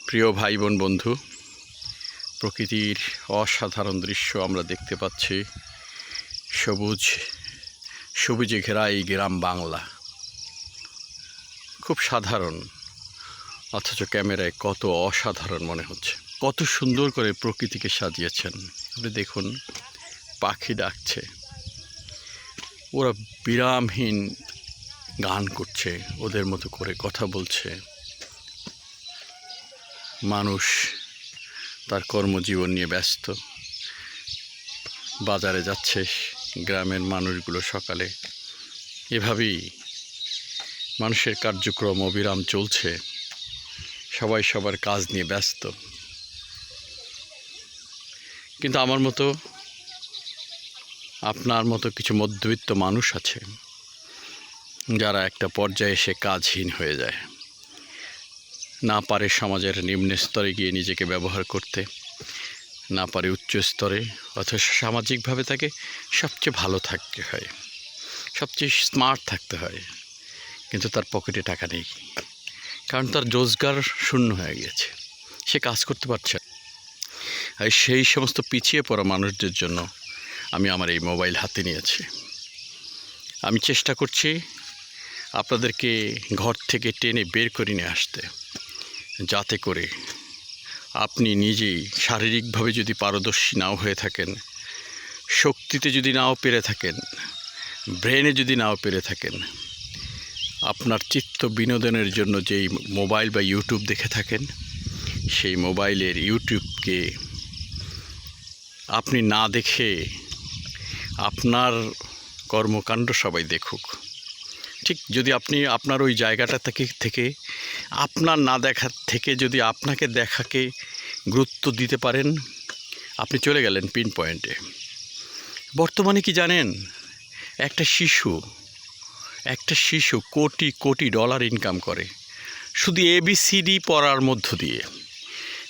প্রিয় ভাই বোন বন্ধু, প্রকৃতির অসাধারণ দৃশ্য আমরা দেখতে পাচ্ছি। সবুজে ঘেরা এই গ্রাম বাংলা খুব সাধারণ, অথচ ক্যামেরায় কত অসাধারণ মনে হচ্ছে। কত সুন্দর করে প্রকৃতিকে সাজিয়েছেন। আপনি দেখুন, পাখি ডাকছে, ওরা বিরামহীন গান করছে, ওদের মতো করে কথা বলছে। মানুষ তার কর্মজীবন নিয়ে ব্যস্ত, বাজারে যাচ্ছে গ্রামের মানুষগুলো সকালে। এভাবেই মানুষের কার্যক্রম অবিরাম চলছে, সবাই সবার কাজ নিয়ে ব্যস্ত। কিন্তু আমার মতো, আপনার মতো কিছু মধ্যবিত্ত মানুষ আছে যারা একটা পর্যায়ে এসে কাজহীন হয়ে যায়, না পারে সমাজের নিম্ন স্তরে গিয়ে নিজেকে ব্যবহার করতে, না পারে উচ্চ স্তরে, অথচ সামাজিকভাবে তাকে সবচেয়ে ভালো থাকতে হয়, সবচেয়ে স্মার্ট থাকতে হয়। কিন্তু তার পকেটে টাকা নেই, কারণ তার রোজগার শূন্য হয়ে গিয়েছে, সে কাজ করতে পারছে না। আর সেই সমস্ত পিছিয়ে পড়া মানুষদের জন্য আমি আমার এই মোবাইল হাতে নিয়েছি। আমি চেষ্টা করছি আপনাদেরকে ঘর থেকে টেনে বের করে নিয়ে আসতে, যাতে করে আপনি নিজেই শারীরিকভাবে যদি পারদর্শী নাও হয়ে থাকেন, শক্তিতে যদি নাও পেরে থাকেন, ব্রেনে যদি নাও পেরে থাকেন, আপনার চিত্ত বিনোদনের জন্য যেই মোবাইল বা ইউটিউব দেখে থাকেন, সেই মোবাইলের ইউটিউবকে আপনি না দেখে আপনার কর্মকাণ্ড সবাই দেখুক। ঠিক যদি আপনি আপনার ওই জায়গাটা থেকে আপনার না দেখার থেকে যদি আপনাকে দেখাকে গুরুত্ব দিতে পারেন, আপনি চলে গেলেন পিন পয়েন্টে। বর্তমানে কি জানেন, একটা শিশু কোটি কোটি ডলার ইনকাম করে শুধু ABCD পড়ার মধ্য দিয়ে।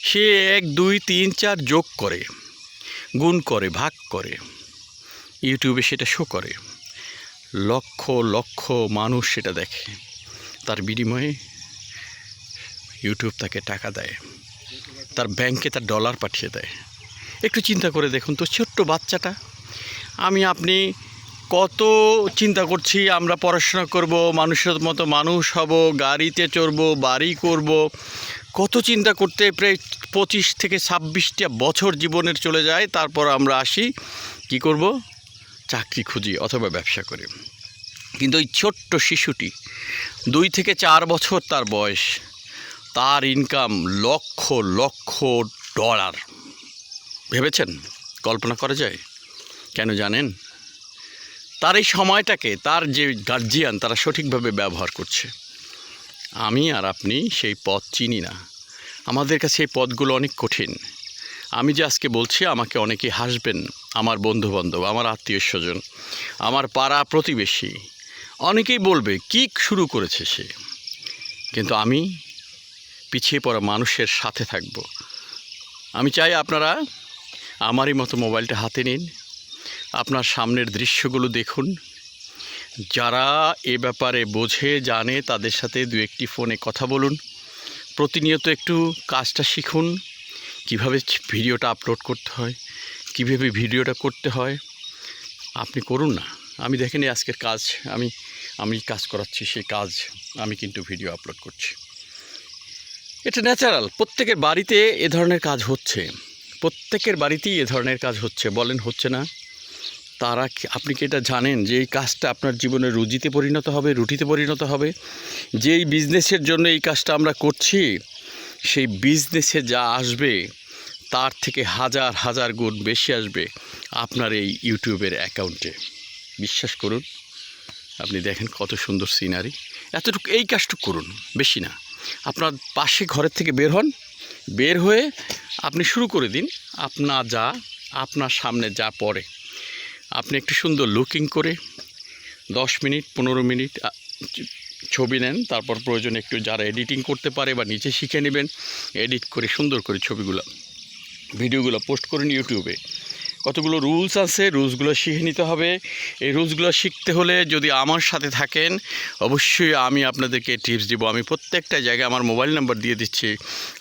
সে 1 2 3 4 যোগ করে, গুণ করে, ভাগ করে, ইউটিউবে সেটা শো করে। লক্ষ লক্ষ মানুষ সেটা দেখে, তার বিনিময়ে ইউটিউব তাকে টাকা দেয়, তার ব্যাংকে তার ডলার পাঠিয়ে দেয়। একটু চিন্তা করে দেখুন তো, ছোট্ট বাচ্চাটা, আপনি কত চিন্তা করছি আমরা পড়াশোনা করব, মানুষের মতো মানুষ হব, গাড়িতে চড়ব, বাড়ি করব, কত চিন্তা করতে প্রায় 25 থেকে 26টা বছর জীবনের চলে যায়। তারপর আমরা আসি কি করব, চাকরি খুঁজি অথবা ব্যবসা করি। কিন্তু ওই ছোট্ট শিশুটি 2 থেকে 4 বছর তার বয়স, তার ইনকাম লক্ষ লক্ষ ডলার। ভেবেছেন, কল্পনা করা যায়? কেন জানেন? তার এই সময়টাকে তার যে গার্জিয়ান তারা সঠিকভাবে ব্যবহার করছে। আমি আর আপনি সেই পথ চিনি না, আমাদের কাছে এই পথগুলো অনেক কঠিন। আমি যে আজকে বলছি, আমাকে অনেকে হাসবেন, আমার বন্ধুবান্ধব, আমার আত্মীয় স্বজন, আমার পাড়া প্রতিবেশী, অনেকেই বলবে কি শুরু করেছে সে। কিন্তু আমি পিছিয়ে পড়া মানুষের সাথে থাকব। আমি চাই আপনারা আমারই মতো মোবাইলটা হাতে নিন, আপনার সামনের দৃশ্যগুলো দেখুন। যারা এ ব্যাপারে বোঝে, জানে, তাদের সাথে 2-1টি ফোনে কথা বলুন। প্রতিনিয়ত একটু কাজটা শিখুন, কিভাবে ভিডিওটা আপলোড করতে হয়, কিভাবে ভিডিওটা করতে হয়। আপনি করুন না। আমি দেখেন আজকের কাজ, আমি কাজ করাচ্ছি, সেই কাজ আমি কিন্তু ভিডিও আপলোড করছি। এটা ন্যাচারাল, প্রত্যেকের বাড়িতে এ ধরনের কাজ হচ্ছে, প্রত্যেকের বাড়িতেই এ ধরনের কাজ হচ্ছে। বলেন হচ্ছে না? আপনি কি এটা জানেন যে এই কাজটা আপনার জীবনে রুজিতে পরিণত হবে, রুটিতে পরিণত হবে? যেই বিজনেসের জন্য এই কাজটা আমরা করছি, সেই বিজনেসে যা আসবে তার থেকে হাজার হাজার গুণ বেশি আসবে আপনার এই ইউটিউবের অ্যাকাউন্টে। বিশ্বাস করুন, আপনি দেখেন কত সুন্দর সিনারি। এতটুকু এই কাজটুকু করুন, বেশি না। আপনার পাশে ঘরের থেকে বের হন, বের হয়ে আপনি শুরু করে দিন। আপনার সামনে যা পড়ে আপনি একটু সুন্দর লুকিং করে 10 মিনিট 15 মিনিট ছবি নেন। তারপর প্রয়োজনে একটু যারা এডিটিং করতে পারে বা নিচে শিখে নেবেন, এডিট করে সুন্দর করে ভিডিওগুলো পোস্ট করুন ইউটিউবে। কতগুলো রুলস আছে, রুলসগুলো শিখে নিতে হবে। এই রুলসগুলো শিখতে হলে যদি আমার সাথে থাকেন, অবশ্যই আমি আপনাদেরকে টিপস দিব। আমি প্রত্যেকটা জায়গায় আমার মোবাইল নাম্বার দিয়ে দিচ্ছি,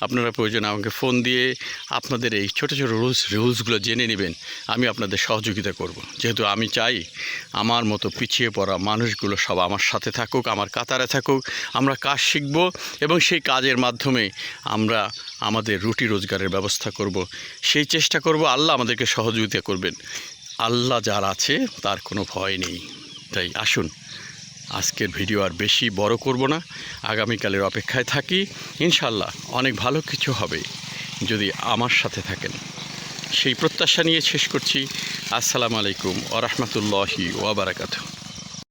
আপনারা প্রয়োজনে আমাকে ফোন দিয়ে আপনাদের এই ছোটো ছোটো রুলসগুলো জেনে নেবেন। আমি আপনাদের সহযোগিতা করব, যেহেতু আমি চাই আমার মতো পিছিয়ে পড়া মানুষগুলো সব আমার সাথে থাকুক, আমার কাতারে থাকুক। আমরা কাজ শিখব এবং সেই কাজের মাধ্যমে আমরা আমাদের রুটি রোজগারের ব্যবস্থা করব, সেই চেষ্টা করব। আল্লাহ আমাদেরকে সহযোগিতা করবেন। আল্লাহ যার আছে তার কোনো ভয় নেই। তাই আসুন, আজকের ভিডিও আর বেশি বড় করব না, আগামীকালের অপেক্ষায় থাকি। ইনশাল্লাহ অনেক ভালো কিছু হবে যদি আমার সাথে থাকেন, সেই প্রত্যাশা নিয়ে শেষ করছি। আসসালামু আলাইকুম ওয়া রাহমাতুল্লাহি ওয়া বারাকাতুহু।